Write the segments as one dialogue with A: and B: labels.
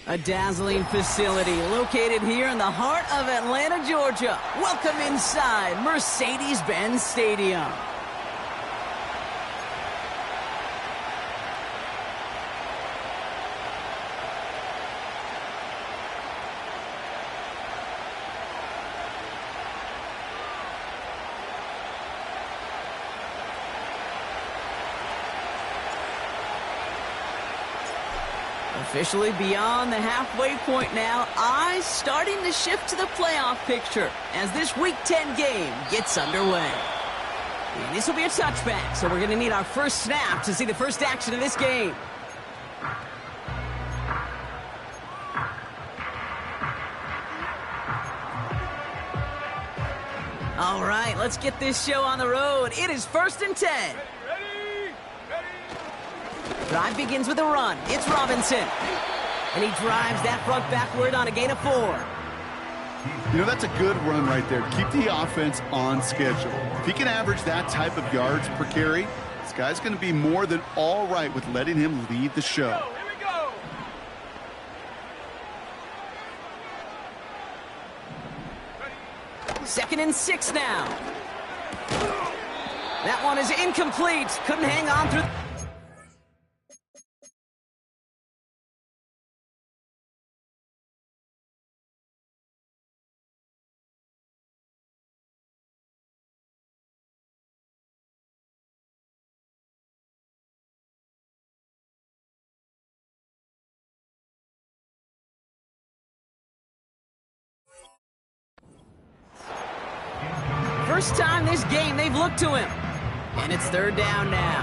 A: A dazzling facility located here in the heart of Atlanta, Georgia. Welcome inside Mercedes-Benz Stadium. Officially beyond the halfway point now, eyes starting to shift to the playoff picture as this Week 10 game gets underway. And this will be a touchback, so we're going to need our first snap to see the first action of this game. All right, let's get this show on the road. It is 1st and 10. Drive begins with a run. It's Robinson. And he drives that front backward on a gain of 4.
B: You know, that's a good run right there. Keep the offense on schedule. If he can average that type of yards per carry, this guy's going to be more than all right with letting him lead the show.
C: Here we go.
A: 2nd and 6 now. That one is incomplete. Couldn't hang on through. First time this game they've looked to him. And it's 3rd down now.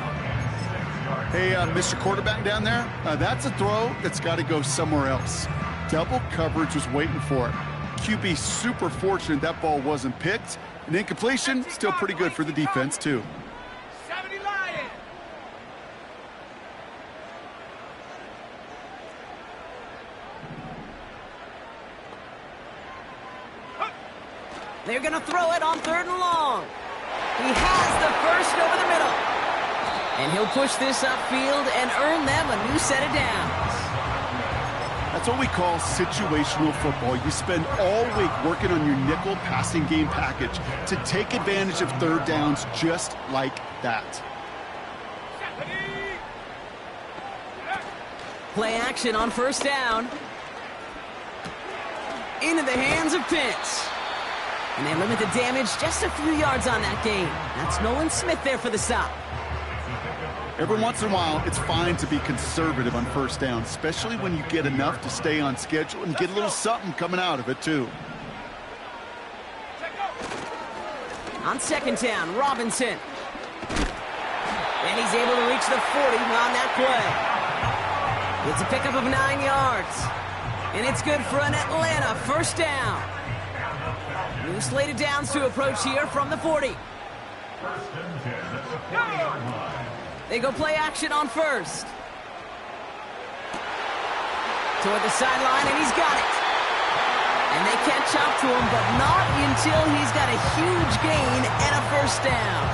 B: Hey, Mr. Quarterback down there, that's a throw that's got to go somewhere else. Double coverage was waiting for it. QB super fortunate that ball wasn't picked. An incompletion, still pretty good for the defense, too.
C: 70 Lions.
A: They're going to throw it on 3rd and long. He has the first over the middle. And he'll push this upfield and earn them a new set of downs.
B: That's what we call situational football. You spend all week working on your nickel passing game package to take advantage of 3rd downs just like that.
A: Play action on 1st down. Into the hands of Pitts. And they limit the damage just a few yards on that gain. That's Nolan Smith there for the stop.
B: Every once in a while, it's fine to be conservative on 1st down, especially when you get enough to stay on schedule and get a little something coming out of it, too.
A: On 2nd down, Robinson. And he's able to reach the 40 on that play. It's a pickup of 9 yards. And it's good for an Atlanta 1st down. New slated downs to approach here from the 40. They go play action on 1st. Toward the sideline, and he's got it. And they catch up to him, but not until he's got a huge gain and a 1st down.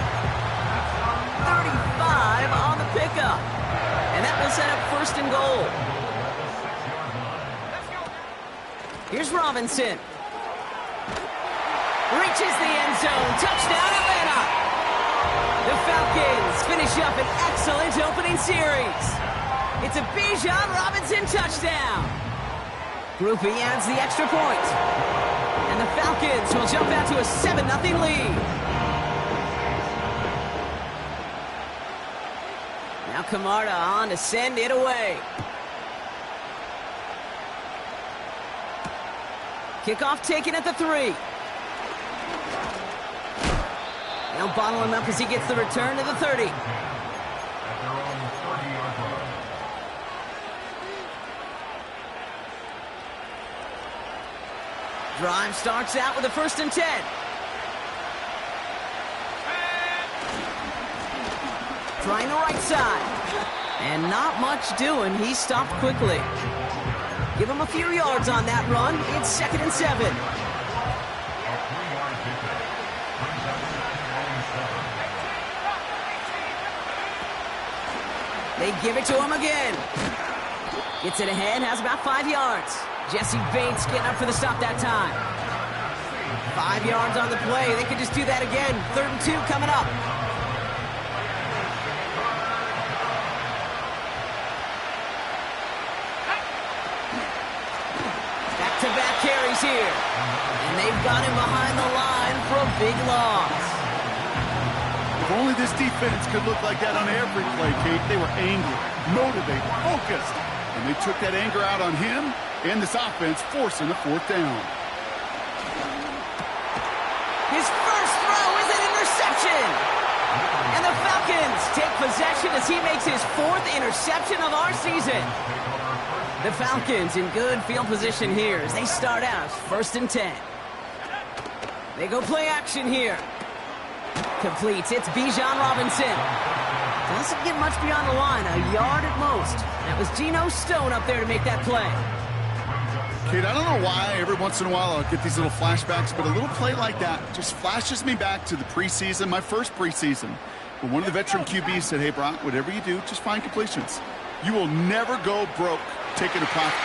A: 35 on the pickup. And that will set up 1st and goal. Here's Robinson. Reaches the end zone. Touchdown, Atlanta. The Falcons finish up an excellent opening series. It's a Bijan Robinson touchdown. Groupie adds the extra point. And the Falcons will jump out to a 7-0 lead. Now Camarda on to send it away. Kickoff taken at the 3. They'll bottle him up as he gets the return to the 30. Drive starts out with a 1st and 10. Trying the right side. And not much doing. He stopped quickly. Give him a few yards on that run. It's 2nd and 7. They give it to him again. Gets it ahead, has about 5 yards. Jesse Bates getting up for the stop that time. 5 yards on the play. They could just do that again. 3rd and 2 coming up. Back-to-back carries here. And they've got him behind the line for a big loss.
B: If only this defense could look like that on every play, Kate. They were angry, motivated, focused. And they took that anger out on him and this offense, forcing a 4th down.
A: His first throw is an interception. And the Falcons take possession as he makes his 4th interception of our season. The Falcons in good field position here as they start out 1st and 10. They go play action here. Completes. It's Bijan Robinson. Doesn't get much beyond the line, a yard at most. That was Geno Stone up there to make that play.
B: Kate, I don't know why every once in a while I'll get these little flashbacks, but a little play like that just flashes me back to the preseason, my first preseason. When one of the veteran QBs said, hey, Brock, whatever you do, just find completions. You will never go broke taking a profit.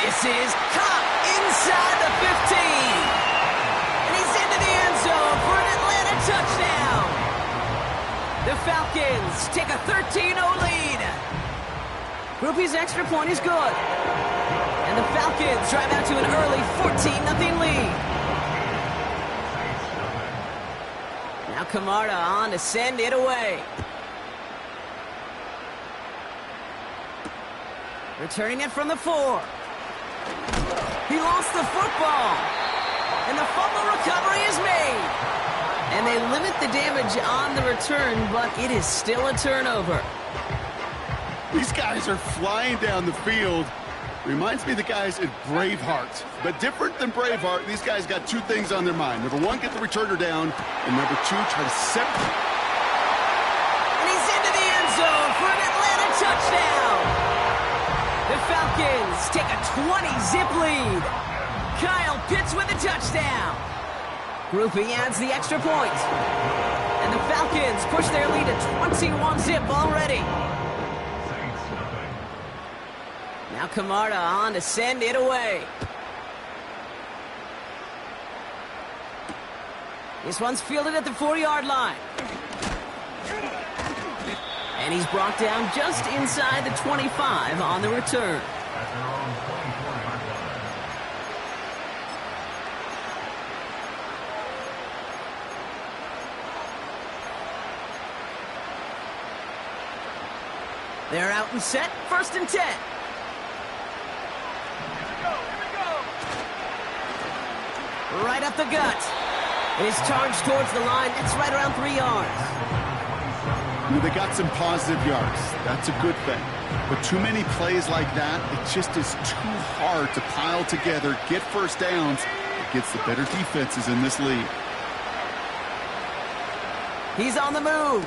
A: This is caught inside the 15. And he's into the end zone for an Atlanta touchdown. The Falcons take a 13-0 lead. Groupie's extra point is good. And the Falcons drive out to an early 14-0 lead. Now Camarda on to send it away. Returning it from the 4. He lost the football. And the fumble recovery is made. And they limit the damage on the return, but it is still a turnover.
B: These guys are flying down the field. Reminds me of the guys at Braveheart. But different than Braveheart, these guys got 2 things on their mind. Number 1, get the returner down. And number 2, try to set.
A: And he's into the end zone for an Atlanta touchdown. The Falcons take a 20-zip lead. Kyle Pitts with a touchdown. Groupie adds the extra point. And the Falcons push their lead to 21-zip already. Now Camarda on to send it away. This one's fielded at the 4-yard line. And he's brought down just inside the 25 on the return. They're out and set, 1st and 10. Right up the gut. His charge towards the line, it's right around 3 yards.
B: They got some positive yards. That's a good thing. But too many plays like that, it just is too hard to pile together, get 1st downs against the better defenses in this league.
A: He's on the move.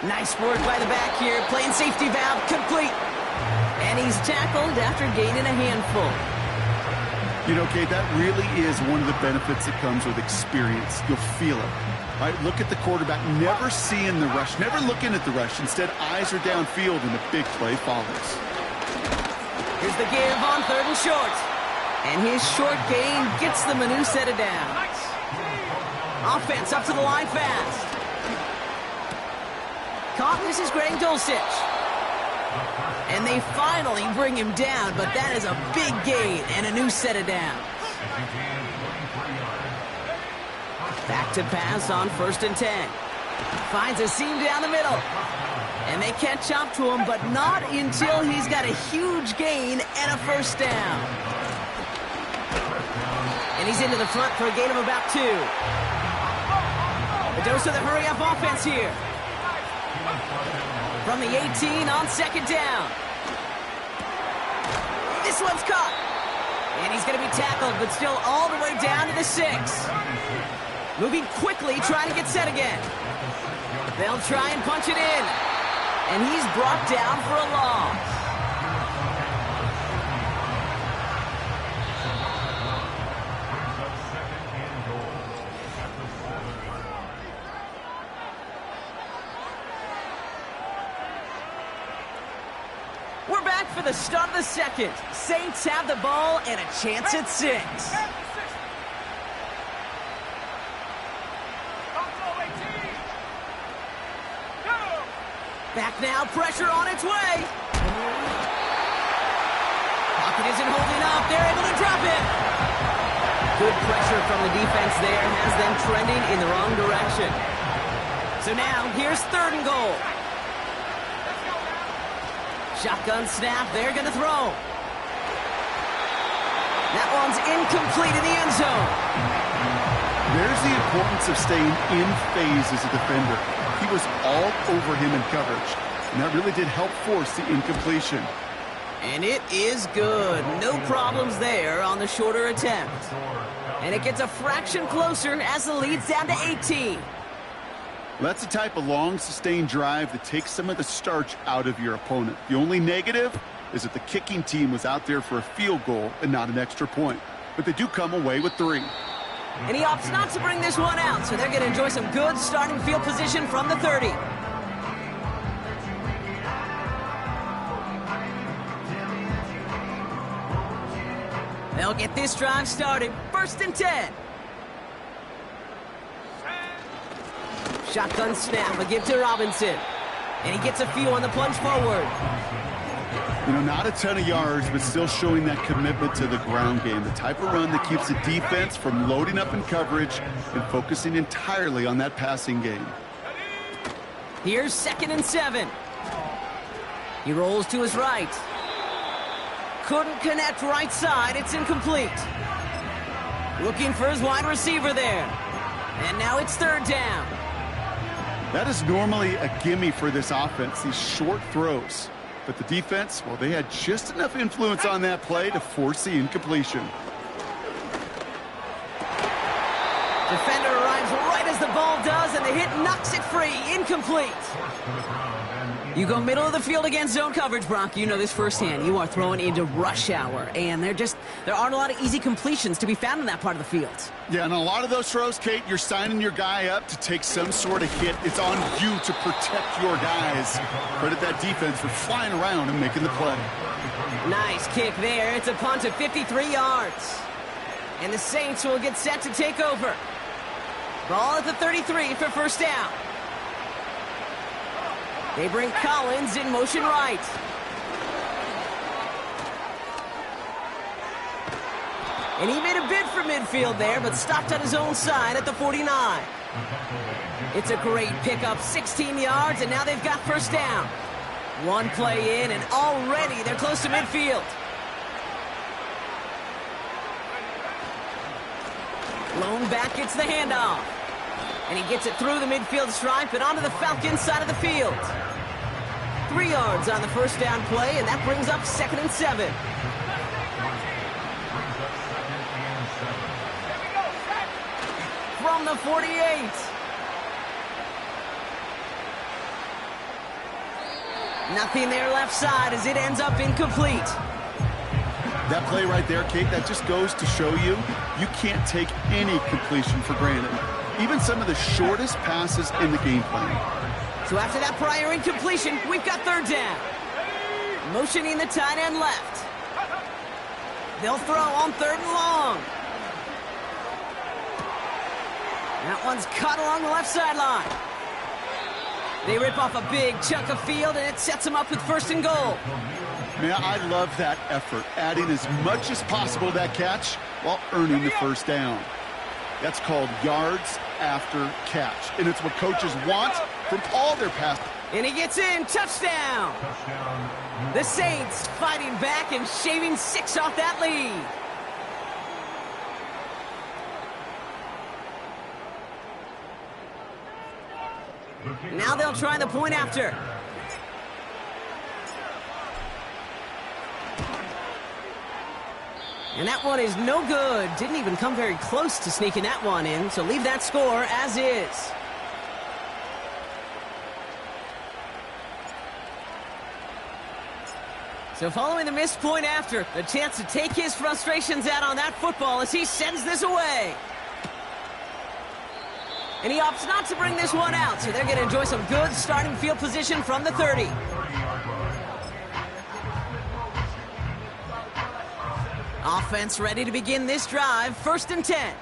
A: Nice work by the back here, playing safety valve, complete. And he's tackled after gaining a handful.
B: You know, Kate, that really is one of the benefits that comes with experience. You'll feel it. Right, look at the quarterback, never seeing the rush, never looking at the rush. Instead, eyes are downfield, and the big play follows.
A: Here's the give on 3rd and short. And his short gain gets them a new set of downs. Offense up to the line fast. Caught, this is Greg Dulcich. And they finally bring him down, but that is a big gain and a new set of downs. Back to pass on 1st and 10. Finds a seam down the middle. And they catch up to him, but not until he's got a huge gain and a 1st down. And he's into the front for a gain of about 2. A dose of the hurry-up offense here. From the 18 on 2nd down. This one's caught. And he's going to be tackled, but still all the way down to the 6. Moving quickly, trying to get set again. They'll try and punch it in. And he's brought down for a loss. We're back for the start of the second. Saints have the ball and a chance at 6. Back now, pressure on its way. Pocket isn't holding up. They're able to drop it. Good pressure from the defense there has them trending in the wrong direction. So now, here's 3rd and goal. Shotgun snap, they're going to throw. That one's incomplete in the end zone.
B: There's the importance of staying in phase as a defender. He was all over him in coverage, and that really did help force the incompletion.
A: And it is good. No problems there on the shorter attempt. And it gets a fraction closer as the lead's down to 18.
B: That's the type of long, sustained drive that takes some of the starch out of your opponent. The only negative is that the kicking team was out there for a field goal and not an extra point. But they do come away with 3.
A: And he opts not to bring this one out, so they're going to enjoy some good starting field position from the 30. They'll get this drive started. 1st and 10. Shotgun snap, a give to Robinson. And he gets a few on the plunge forward.
B: You know, not a ton of yards, but still showing that commitment to the ground game. The type of run that keeps the defense from loading up in coverage and focusing entirely on that passing game.
A: Here's 2nd and 7. He rolls to his right. Couldn't connect right side. It's incomplete. Looking for his wide receiver there. And now it's 3rd down.
B: That is normally a gimme for this offense, these short throws. But the defense, well, they had just enough influence on that play to force the incompletion.
A: Defender arrives right as the ball does, and the hit knocks it free. Incomplete. You go middle of the field against zone coverage, Brock. You know this firsthand. You are throwing into rush hour, and there aren't a lot of easy completions to be found in that part of the field.
B: Yeah, and a lot of those throws, Kate, you're signing your guy up to take some sort of hit. It's on you to protect your guys. Credit that defense for flying around and making the play.
A: Nice kick there. It's a punt of 53 yards. And the Saints will get set to take over. Ball at the 33 for 1st down. They bring Collins in motion right. And he made a bid for midfield there, but stopped on his own side at the 49. It's a great pickup, 16 yards, and now they've got 1st down. One play in, and already they're close to midfield. Lone back gets the handoff. And he gets it through the midfield stripe and onto the Falcons side of the field. 3 yards on the 1st down play, and that brings up 2nd and 7. From the 48. Nothing there left side as it ends up incomplete.
B: That play right there, Kate, that just goes to show you can't take any completion for granted. Even some of the shortest passes in the game plan.
A: So after that prior incompletion, we've got 3rd down. Motioning the tight end left. They'll throw on 3rd and long. That one's caught along the left sideline. They rip off a big chunk of field, and it sets them up with 1st and goal.
B: Man, I love that effort, adding as much as possible to that catch while earning the 1st down. That's called yards after catch, and it's what coaches want from all their passes.
A: And he gets in, touchdown. The Saints fighting back and shaving 6 off that lead. Now they'll try the point after. And that one is no good. Didn't even come very close to sneaking that one in, so leave that score as is. So following the missed point after, the chance to take his frustrations out on that football as he sends this away. And he opts not to bring this one out, so they're going to enjoy some good starting field position from the 30. Offense ready to begin this drive. 1st and 10.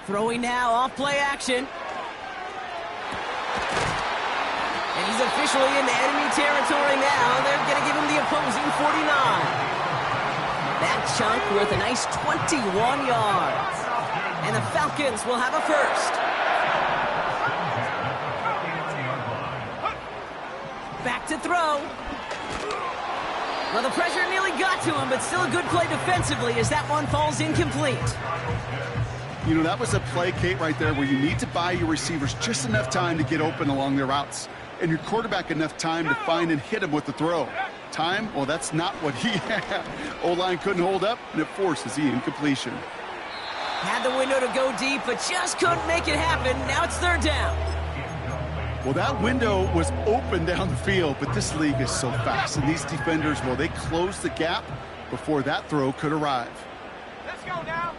A: Throwing now, off play action. And he's officially into enemy territory now. They're going to give him the opposing 49. That chunk worth a nice 21 yards. And the Falcons will have a first. Back to throw. Well, the pressure nearly got to him, but still a good play defensively as that one falls incomplete.
B: You know, that was a play, Kate, right there where you need to buy your receivers just enough time to get open along their routes. And your quarterback enough time to find and hit him with the throw. Time? Well, that's not what he had. O-line couldn't hold up, and it forces the incompletion.
A: Had the window to go deep, but just couldn't make it happen. Now it's 3rd down.
B: Well, that window was open down the field, but this league is so fast. And these defenders, well, they closed the gap before that throw could arrive.
C: Let's go now.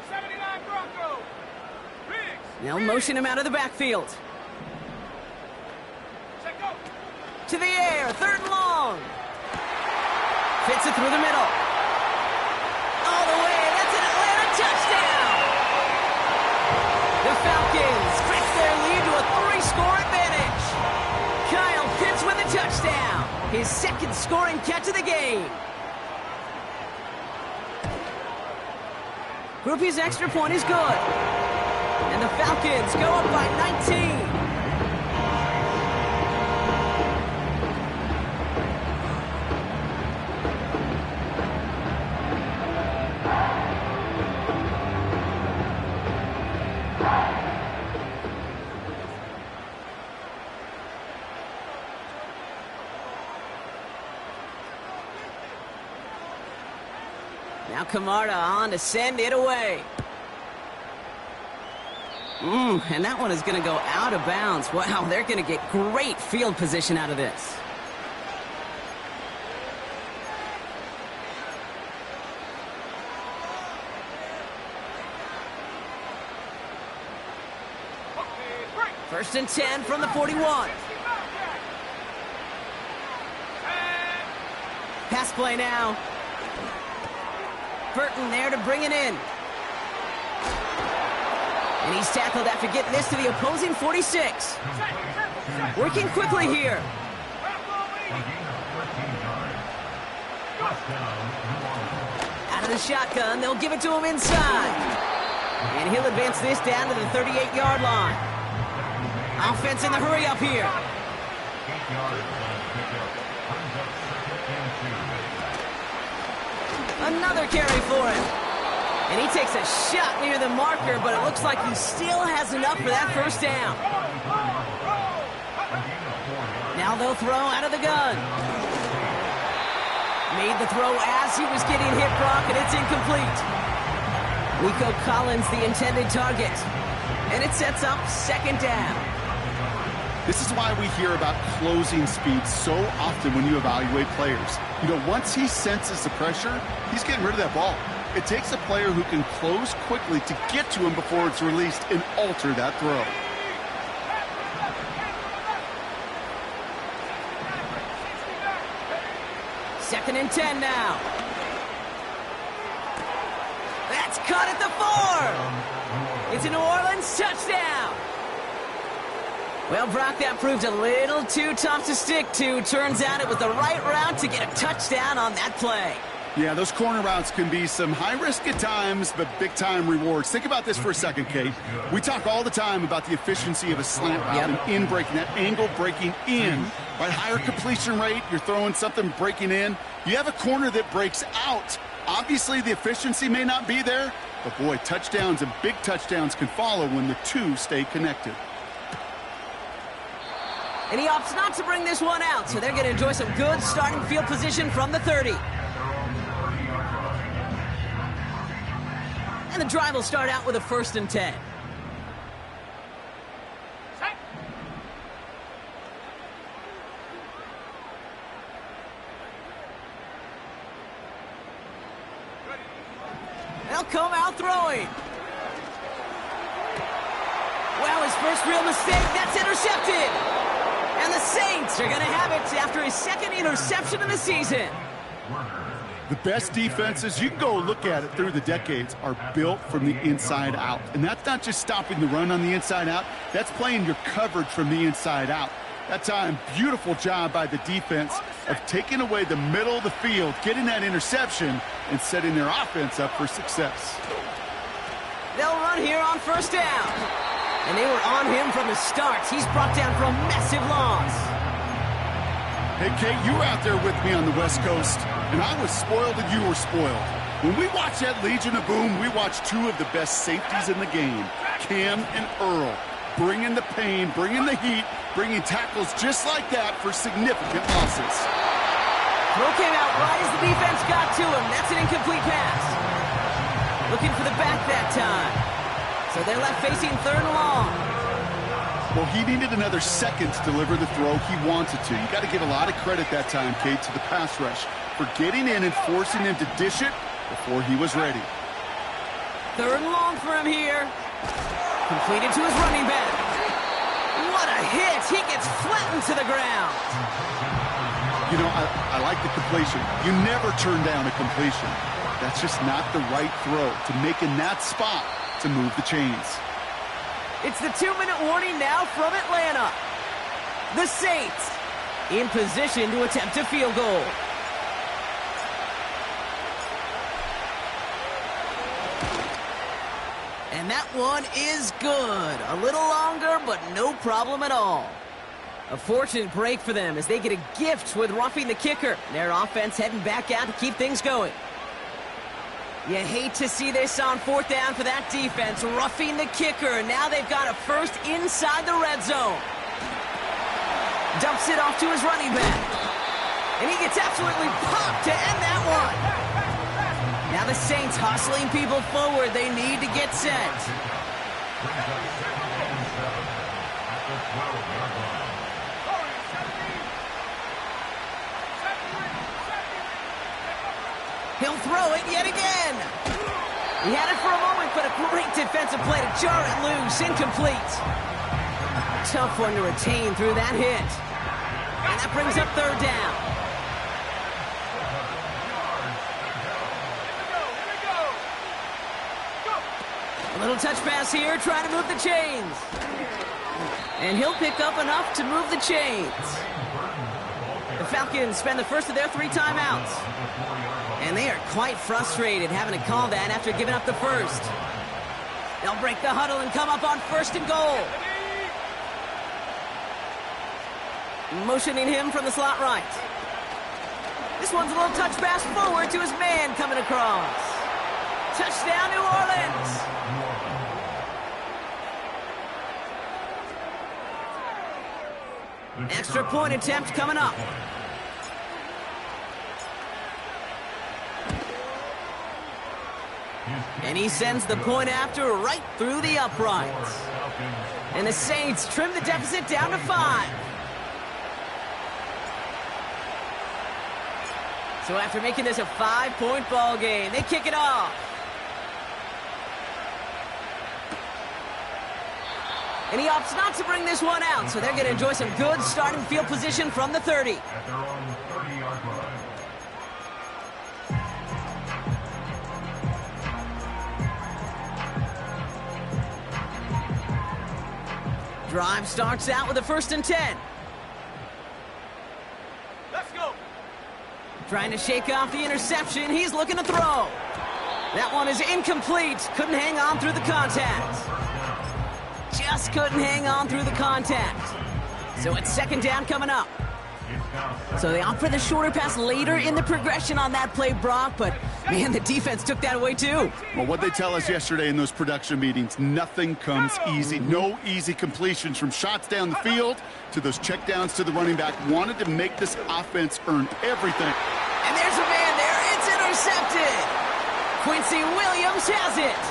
C: 79 Broncos. Riggs.
A: They'll motion him out of the backfield.
C: Check go.
A: To the air, 3rd and long. Fits it through the middle. All the way, that's an Atlanta touchdown. The Falcons stretch their lead to a 3-score advantage. Kyle Pitts with a touchdown. His 2nd scoring catch of the game. Groupie's extra point is good. And the Falcons go up by 19. Now Kamara on to send it away. And that one is going to go out of bounds. Wow, they're going to get great field position out of this. First and 10 from the 41. Pass play now. Burton there to bring it in. And he's tackled after getting this to the opposing 46. Working quickly here. Out of the shotgun, they'll give it to him inside. And he'll advance this down to the 38-yard line. Offense in the hurry up here. Another carry for him. And he takes a shot near the marker, but it looks like he still has enough for that 1st down. Now they'll throw out of the gun. Made the throw as he was getting hit, Brock, and it's incomplete. Nico Collins, the intended target. And it sets up 2nd down.
B: This is why we hear about closing speed so often when you evaluate players. You know, once he senses the pressure, he's getting rid of that ball. It takes a player who can close quickly to get to him before it's released and alter that throw.
A: Second and 10 now. That's caught at the 4. It's a New Orleans touchdown. Well, Brock, that proved a little too tough to stick to. Turns out it was the right route to get a touchdown on that play.
B: Yeah, those corner routes can be some high risk at times, but big-time rewards. Think about this for a second, Kate. We talk all the time about the efficiency of a slant route and in breaking, that angle breaking in. Right, higher completion rate, you're throwing something breaking in. You have a corner that breaks out. Obviously, the efficiency may not be there, but boy, touchdowns and big touchdowns can follow when the two stay connected.
A: And he opts not to bring this one out, so they're going to enjoy some good starting field position from the 30. And the drive will start out with a 1st and 10. They'll come out throwing. Well, his first real mistake, that's intercepted. And the Saints are going to have it after his second interception of the season.
B: The best defenses, you can go look at it through the decades, are built from the inside out. And that's not just stopping the run on the inside out. That's playing your coverage from the inside out. That time, beautiful job by the defense of taking away the middle of the field, getting that interception, and setting their offense up for success.
A: They'll run here on first down. And they were on him from the start. He's brought down for a massive loss.
B: Hey, Kate, you were out there with me on the West Coast, and I was spoiled and you were spoiled. When we watched that Legion of Boom, we watched two of the best safeties in the game, Cam and Earl, bringing the pain, bringing the heat, bringing tackles just like that for significant losses.
A: Throw came out right as the defense got to him. That's an incomplete pass. Looking for the back that time. So they're left facing third and long.
B: Well, he needed another second to deliver the throw he wanted to. You got to give a lot of credit that time, Kate, to the pass rush for getting in and forcing him to dish it before he was ready.
A: Third and long for him here. Completed to his running back. What a hit! He gets flattened to the ground.
B: You know, I like the completion. You never turn down a completion. That's just not the right throw to make in that spot to move the chains.
A: It's the 2-minute warning now from Atlanta. The Saints in position to attempt a field goal. And that one is good. A little longer, but no problem at all. A fortunate break for them as they get a gift with roughing the kicker. Their offense heading back out to keep things going. You hate to see this on fourth down for that defense, roughing the kicker. Now they've got a first inside the red zone. Dumps it off to his running back. And he gets absolutely popped to end that one. Now the Saints hustling people forward. They need to get set. He'll throw it yet again. He had it for a moment, but a great defensive play to jar it loose. Incomplete. Tough one to retain through that hit. And that brings up third down. A little touch pass here, trying to move the chains. And he'll pick up enough to move the chains. The Falcons spend the first of their 3 timeouts. And they are quite frustrated having to call that after giving up the first. They'll break the huddle and come up on first and goal. Motioning him from the slot right. This one's a little touch pass forward to his man coming across. Touchdown, New Orleans. Extra point attempt coming up. And he sends the point after right through the uprights. And the Saints trim the deficit down to 5. So after making this a 5-point ball game, they kick it off. And he opts not to bring this one out, so they're going to enjoy some good starting field position from the 30.
D: At their own 30-yard line.
A: Drive starts out with a 1st and 10.
C: Let's go.
A: Trying to shake off the interception. He's looking to throw. That one is incomplete. Couldn't hang on through the contact. Just couldn't hang on through the contact. So it's 2nd down coming up. So they opt for the shorter pass later in the progression on that play, Brock, but man, the defense took that away too.
B: Well, what they tell us yesterday in those production meetings, nothing comes easy. No easy completions from shots down the field to those checkdowns to the running back. Wanted to make this offense earn everything.
A: And there's a man there. It's intercepted. Quincy Williams has it.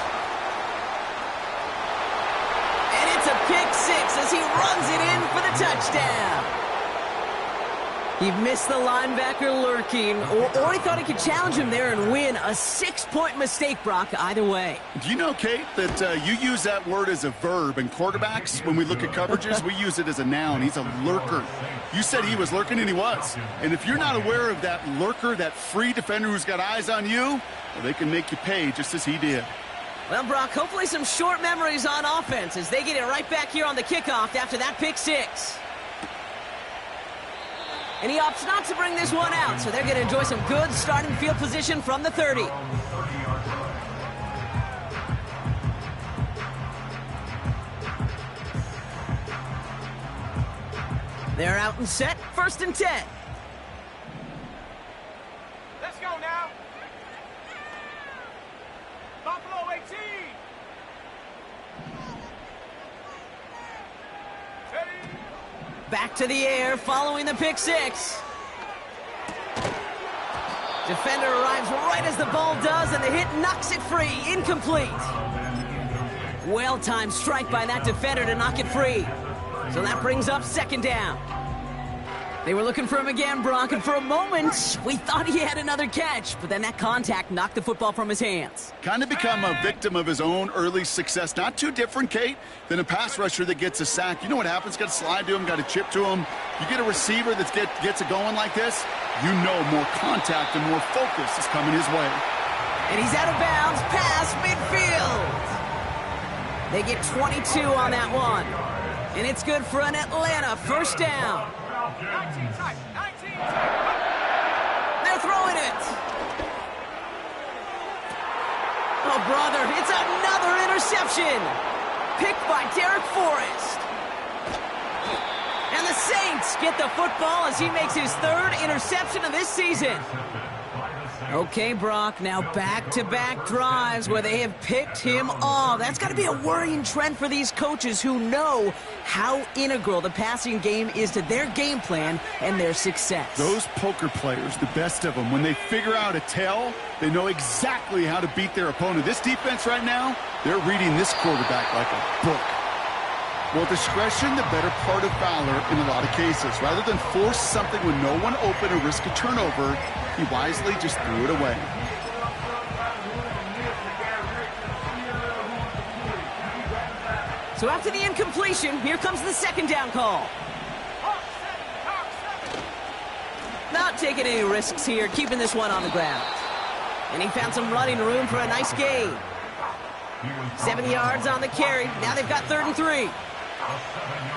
A: And it's a pick 6 as he runs it in for the touchdown. He missed the linebacker lurking, or he thought he could challenge him there and win. A 6-point mistake, Brock, either way.
B: Do you know, Kate, that you use that word as a verb, and quarterbacks, when we look at coverages, we use it as a noun. He's a lurker. You said he was lurking, and he was. And if you're not aware of that lurker, that free defender who's got eyes on you, well, they can make you pay just as he did.
A: Well, Brock, hopefully some short memories on offense as they get it right back here on the kickoff after that pick six. And he opts not to bring this one out, so they're going to enjoy some good starting field position from the 30. They're out and set, 1st and 10.
C: Let's go now. Buffalo 18. Ready?
A: Back to the air following the pick six. Defender arrives right as the ball does, and the hit knocks it free. Incomplete. Well-timed strike by that defender to knock it free. So that brings up 2nd down. They were looking for him again, Brock, and for a moment, we thought he had another catch, but then that contact knocked the football from his hands.
B: Kind of become a victim of his own early success. Not too different, Kate, than a pass rusher that gets a sack. You know what happens? Got to slide to him, got to chip to him. You get a receiver that gets it going like this, you know more contact and more focus is coming his way.
A: And he's out of bounds past midfield. They get 22 on that one. And it's good for an Atlanta 1st down.
C: 19 tight. 19 tight.
A: They're throwing it. Oh, brother, it's another interception. Picked by Derek Forrest. And the Saints get the football as he makes his 3rd interception of this season. Okay, Brock, now back-to-back drives where they have picked him off. That's got to be a worrying trend for these coaches who know how integral the passing game is to their game plan and their success.
B: Those poker players, the best of them, when they figure out a tell, they know exactly how to beat their opponent. This defense right now, they're reading this quarterback like a book. Well, discretion, the better part of valor in a lot of cases. Rather than force something with no one open and risk a turnover, he wisely just threw it away.
A: So after the incompletion, here comes the 2nd down call. Not taking any risks here, keeping this one on the ground. And he found some running room for a nice gain. 7 yards on the carry. Now they've got 3rd and 3.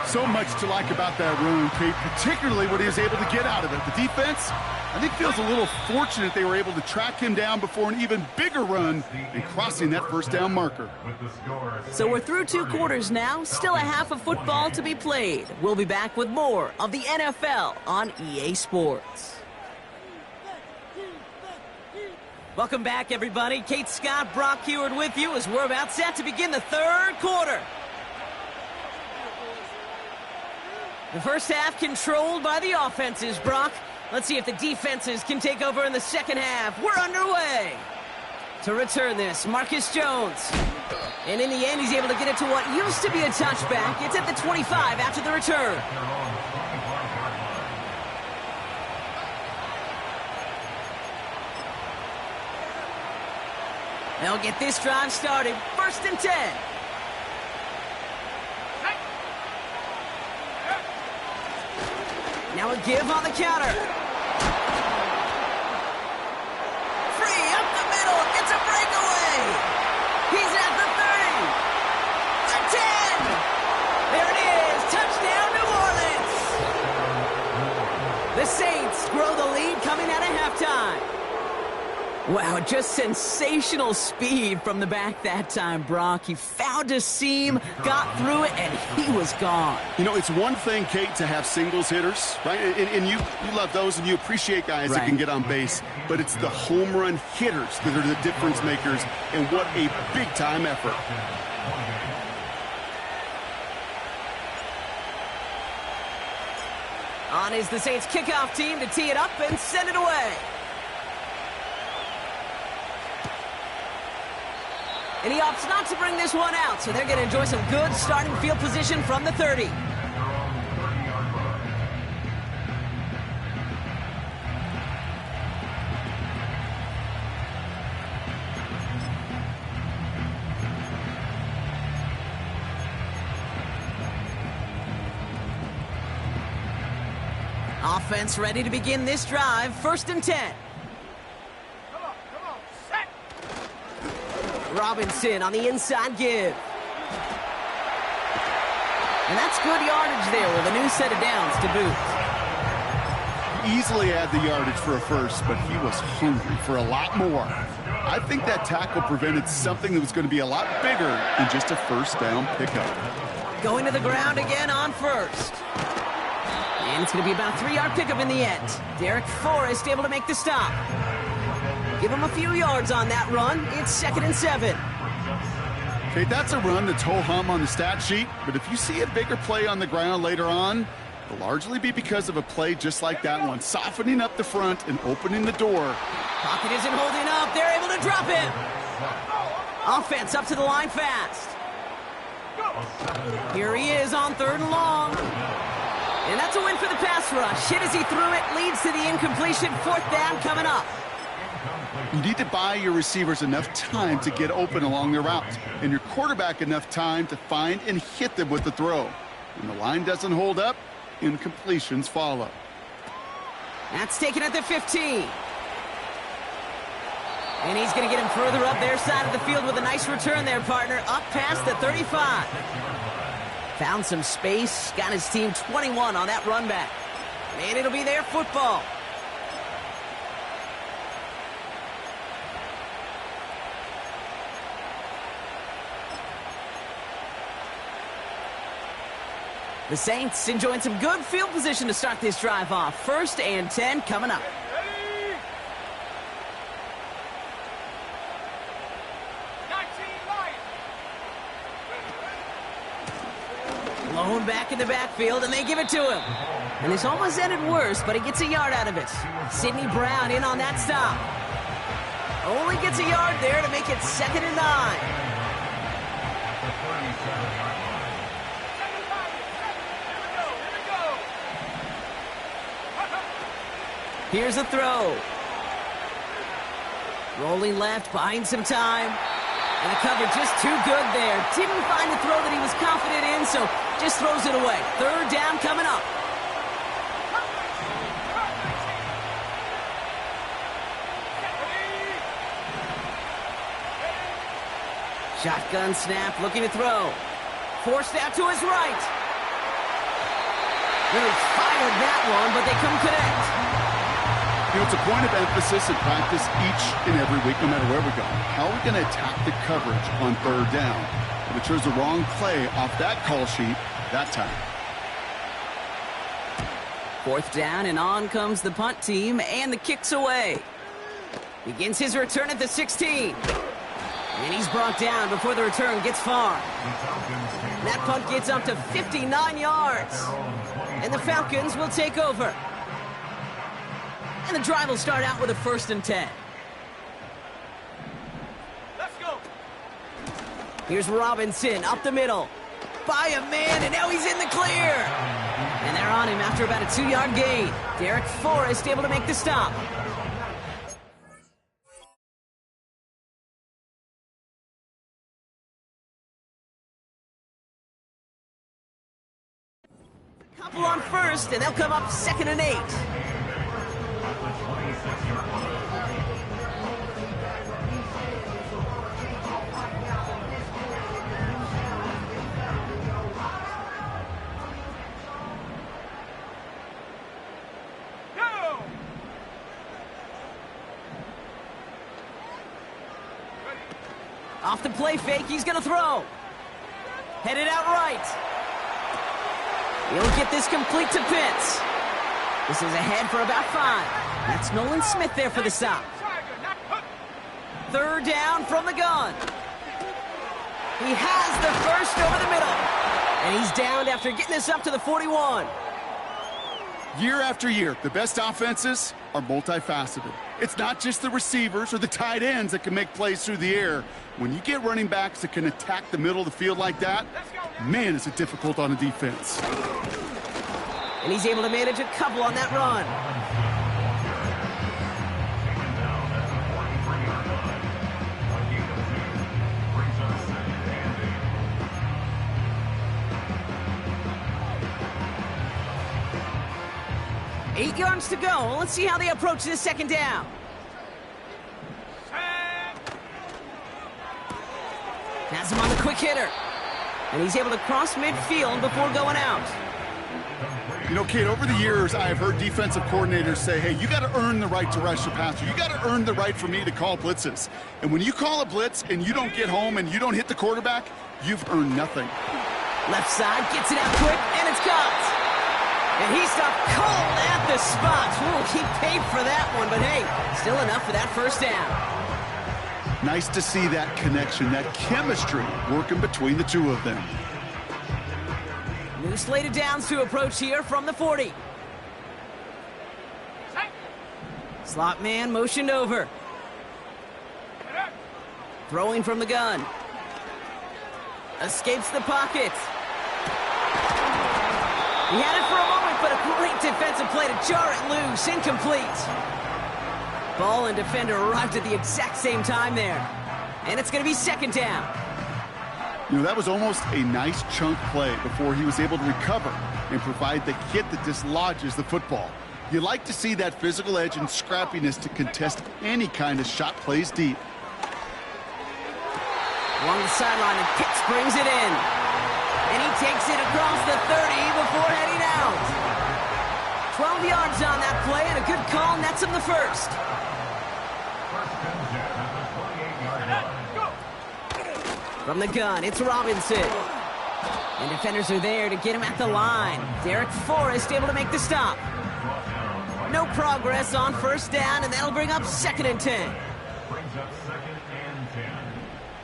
B: So much to like about that run, Pete, particularly what he was able to get out of it. The defense, I think, feels a little fortunate they were able to track him down before an even bigger run and crossing that 1st down marker.
A: So we're through 2 quarters now, still a half of football to be played. We'll be back with more of the NFL on EA Sports. Welcome back, everybody. Kate Scott, Brock Heward with you as we're about set to begin the 3rd quarter. The first half controlled by the offenses, Brock. Let's see if the defenses can take over in the 2nd half. We're underway. To return this, Marcus Jones. And in the end, he's able to get it to what used to be a touchback. It's at the 25 after the return. They'll get this drive started. 1st and 10. Now a give on the counter. Free up the middle. It's a breakaway. He's at the 30. The 10. There it is. Touchdown, New Orleans. The Saints grow the lead coming out of halftime. Wow, just sensational speed from the back that time, Brock. He found a seam, got through it, and he was gone.
B: You know, it's one thing, Kate, to have singles hitters, right? And you love those, and you appreciate guys that can get on base. But it's the home run hitters that are the difference makers, and what a big-time effort.
A: On is the Saints kickoff team to tee it up and send it away. And he opts not to bring this one out, so they're going to enjoy some good starting field position from the 30. Offense ready to begin this drive. 1st and 10.
C: Come on, set.
A: Robinson on the inside give. And that's good yardage there with a new set of downs to boot.
B: Easily had the yardage for a first, but he was hungry for a lot more. I think that tackle prevented something that was going to be a lot bigger than just a first down pickup.
A: Going to the ground again on 1st. And it's going to be about a 3-yard pickup in the end. Derek Forrest able to make the stop. Give him a few yards on that run. It's 2nd and 7.
B: Okay, that's a run that's ho-hum on the stat sheet, but if you see a bigger play on the ground later on, it'll largely be because of a play just like that one, softening up the front and opening the door.
A: Pocket isn't holding up. They're able to drop him. Offense up to the line fast. Here he is on 3rd and long. And that's a win for the pass rush. Hit as he threw it, leads to the incompletion. 4th down coming up.
B: You need to buy your receivers enough time to get open along their route, and your quarterback enough time to find and hit them with the throw. When the line doesn't hold up, incompletions follow.
A: That's taken at the 15. And he's going to get him further up their side of the field with a nice return there, partner. Up past the 35. Found some space, got his team 21 on that run back. And it'll be their football. The Saints enjoying some good field position to start this drive off. 1st and 10 coming up.
C: Ready. 19 Lions.
A: Blown back in the backfield, and they give it to him. And this almost ended worse, but he gets a yard out of it. Sidney Brown in on that stop. Only gets a yard there to make it 2nd and 9. Here's a throw. Rolling left, buying some time. And the cover just too good there. Didn't find a throw that he was confident in, so just throws it away. 3rd down coming up. Shotgun snap, looking to throw. Forced out to his right. Really fired that one, but they couldn't connect.
B: You know, it's a point of emphasis in practice each and every week, no matter where we go. How are we going to attack the coverage on 3rd down? But it chose the wrong play off that call sheet that time.
A: 4th down, and on comes the punt team, and the kick's away. Begins his return at the 16. And he's brought down before the return gets far. And that punt gets up to 59 yards. And the Falcons will take over. And the drive will start out with a 1st and 10.
C: Let's go.
A: Here's Robinson up the middle. By a man, and now he's in the clear. And they're on him after about a 2-yard gain. Derek Forrest able to make the stop. Couple on 1st, and they'll come up 2nd and 8.
C: Go.
A: Off the play fake, he's going to throw. Headed out right. He'll get this complete to Pitts. This is ahead for about 5. That's Nolan Smith there for the stop. 3rd down from the gun. He has the first over the middle. And he's downed after getting this up to the 41.
B: Year after year, the best offenses are multifaceted. It's not just the receivers or the tight ends that can make plays through the air. When you get running backs that can attack the middle of the field like that, man, is it difficult on a defense.
A: And he's able to manage a couple on that run. 8 yards to go. Let's see how they approach this second down. Has him on the quick hitter. And he's able to cross midfield before going out.
B: You know, Kate, over the years, I've heard defensive coordinators say, hey, you got to earn the right to rush the passer. You got to earn the right for me to call blitzes. And when you call a blitz and you don't get home and you don't hit the quarterback, you've earned nothing.
A: Left side, gets it out quick, and it's caught. And he stopped cold at the spot. Ooh, he paid for that one, but hey, still enough for that first down.
B: Nice to see that connection, that chemistry working between the two of them.
A: New slate of downs to approach here from the 40. Slot man motioned over. Throwing from the gun. Escapes the pocket. He had it for a moment, but a great defensive play to jar it loose. Incomplete. Ball and defender arrived at the exact same time there. And it's going to be second down.
B: You know, that was almost a nice chunk play before he was able to recover and provide the hit that dislodges the football. You like to see that physical edge and scrappiness to contest any kind of shot plays deep.
A: Along the sideline, and Pitts brings it in. And he takes it across the 30 before heading out. 12 yards on that play, and a good call nets him the first. From the gun, it's Robinson. And defenders are there to get him at the line. Derek Forrest able to make the stop. No progress on first down, and that'll bring up 2nd and 10.
D: Brings up 2nd and 10.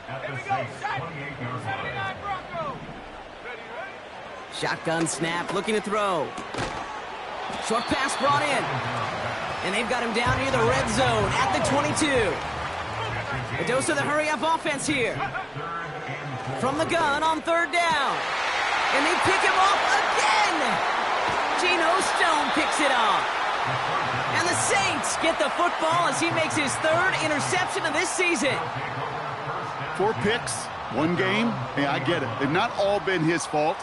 D: At
C: Here
D: the
C: we go,
D: 6,
C: set.
D: 28 yard
C: 79
D: line.
C: Broncos. Ready?
A: Shotgun snap, looking to throw. Short pass brought in. And they've got him down near the red zone at the 22. A dose of the hurry-up offense here. From the gun on 3rd down. And they pick him off again. Geno Stone picks it off. And the Saints get the football as he makes his 3rd interception of this season.
B: 4 picks, 1 game. Hey, I get it. They've not all been his fault,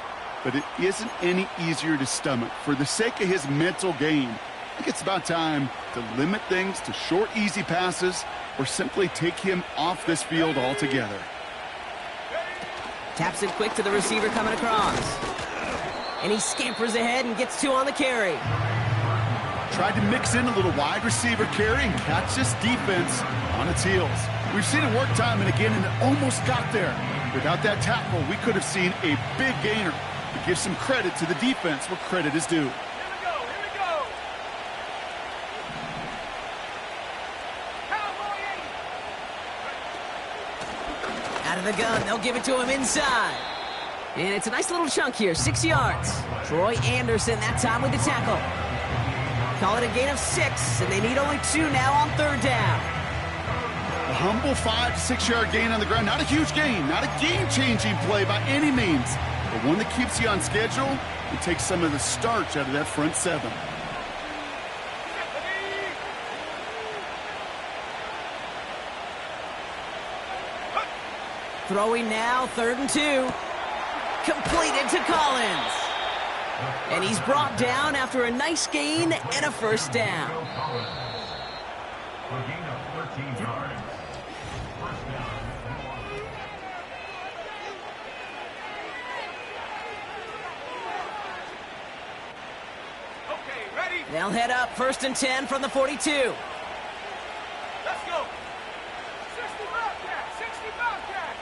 B: but it isn't any easier to stomach. For the sake of his mental game, I think it's about time to limit things to short, easy passes or simply take him off this field altogether.
A: Taps it quick to the receiver coming across. And he scampers ahead and gets 2 on the carry.
B: Tried to mix in a little wide receiver carry and catch this defense on its heels. We've seen it work time and again, and it almost got there. Without that tackle, we could have seen a big gainer. To give some credit to the defense where credit is due.
C: Here we go. Cowboy 80.
A: Out of the gun, they'll give it to him inside. And it's a nice little chunk here, 6 yards. Troy Anderson that time with the tackle. Call it a gain of 6, and they need only 2 now on 3rd down.
B: A humble 5 to 6 yard gain on the ground. Not a huge gain, not a game-changing play by any means, but one that keeps you on schedule and takes some of the starch out of that front 7.
A: Throwing now, 3rd and 2. Completed to Collins. And he's brought down after a nice gain and a first down.
D: A gain of 13 yards. First down.
C: Okay, ready?
A: They'll head up 1st and 10 from the 42.
C: Let's go. 60 Bobcat, 60 Bobcat.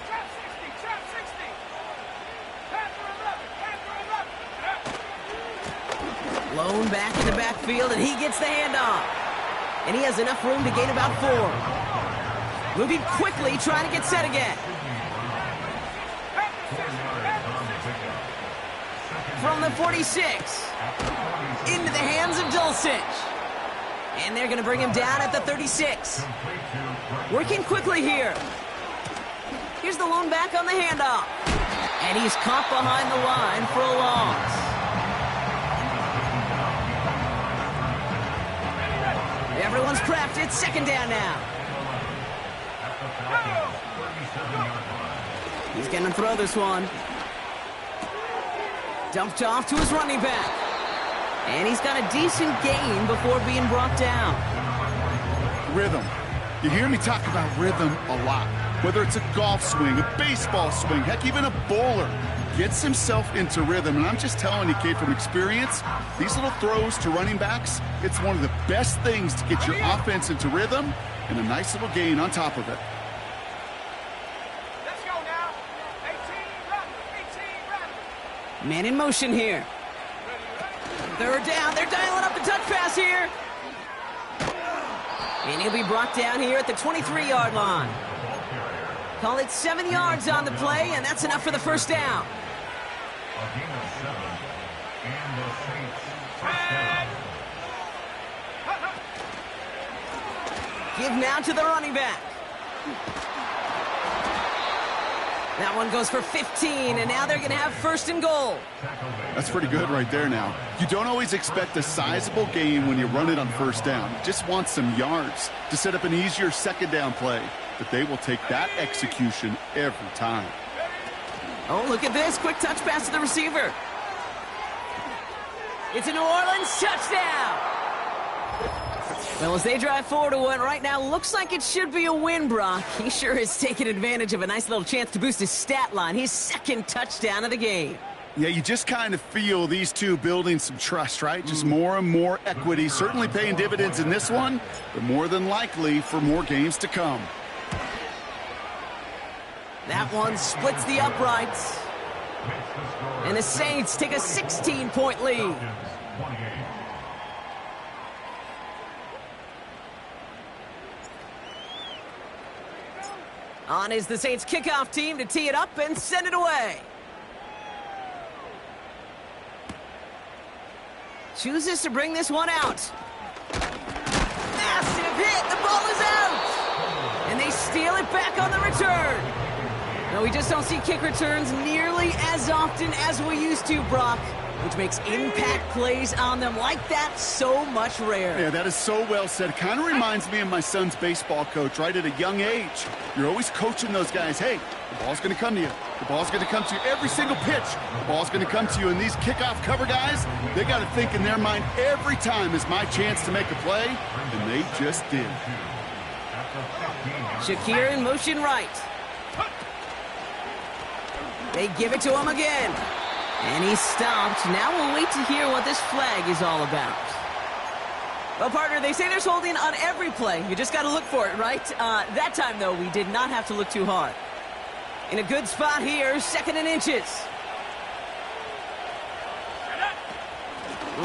C: Trap 60, trap 60. Panther 11, Panther 11.
A: Lone back in the backfield, and he gets the handoff. And he has enough room to gain about 4. Moving quickly, trying to get set again. From the 46. Into the hands of Dulcich. And they're going to bring him down at the 36. Working quickly here. Here's the lone back on the handoff. And he's caught behind the line for a loss. Everyone's prepped. It's 2nd down now. He's going to throw this one. Dumped off to his running back. And he's got a decent gain before being brought down.
B: Rhythm. You hear me talk about rhythm a lot. Whether it's a golf swing, a baseball swing, heck, even a bowler gets himself into rhythm. And I'm just telling you, Kate, from experience, these little throws to running backs, it's one of the best things to get your offense into rhythm and a nice little gain on top of it.
C: Let's go now. 18 run.
A: Man in motion here. Third down. They're dialing up the touch pass here. And he'll be brought down here at the 23-yard line. Call it 7 yards on the play, and that's enough for the first down.
D: A gain of 7. And the Saints touchdown.
A: Give now to the running back. That one goes for 15, and now they're going to have first and goal.
B: That's pretty good right there now. You don't always expect a sizable gain when you run it on first down. You just want some yards to set up an easier second down play. But they will take that execution every time.
A: Oh, look at this. Quick touch pass to the receiver. It's a New Orleans touchdown. Well, as they drive forward to what right now looks like it should be a win, Brock. He sure has taken advantage of a nice little chance to boost his stat line. His second touchdown of the game.
B: Yeah, you just kind of feel these two building some trust, right? Just more and more equity. Certainly paying dividends in this one, but more than likely for more games to come.
A: That one splits the uprights. And the Saints take a 16-point lead. On is the Saints kickoff team to tee it up and send it away. Chooses to bring this one out. Massive hit. The ball is out. And they steal it back on the return. No, we just don't see kick returns nearly as often as we used to, Brock, which makes impact plays on them like that so much rarer.
B: Yeah, that is so well said. Kind of reminds me of my son's baseball coach, right? At a young age, you're always coaching those guys. Hey, the ball's going to come to you. The ball's going to come to you every single pitch. The ball's going to come to you. And these kickoff cover guys, they got to think in their mind every time is my chance to make a play, and they just did.
A: Shakir in motion right. They give it to him again. And he's stopped. Now we'll wait to hear what this flag is all about. Well, partner, they say there's holding on every play. You just got to look for it, right? That time, though, we did not have to look too hard. In a good spot here, 2nd and inches.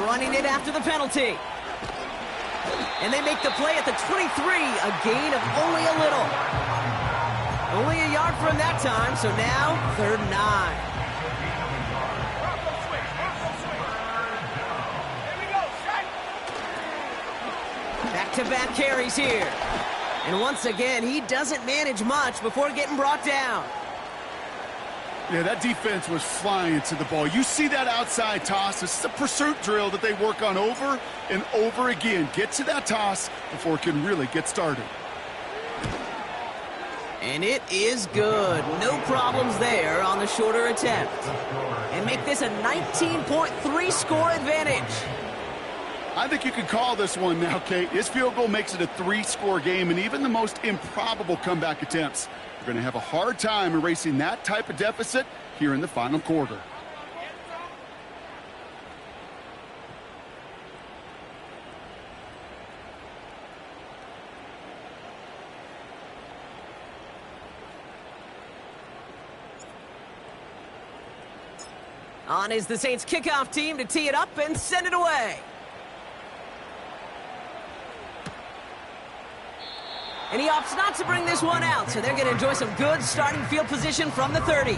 A: Running it after the penalty. And they make the play at the 23, a gain of only a little. Only a yard from that time, so now 3rd and 9. Back-to-back carries here. And once again, he doesn't manage much before getting brought down.
B: Yeah, that defense was flying to the ball. You see that outside toss. This is a pursuit drill that they work on over and over again. Get to that toss before it can really get started.
A: And it is good. No problems there on the shorter attempt. And make this a 19.3 score advantage.
B: I think you could call this one now, Kate. His field goal makes it a 3-score game, and even the most improbable comeback attempts are going to have a hard time erasing that type of deficit here in the final quarter.
A: On is the Saints kickoff team to tee it up and send it away. And he opts not to bring this one out, so they're going to enjoy some good starting field position from the 30.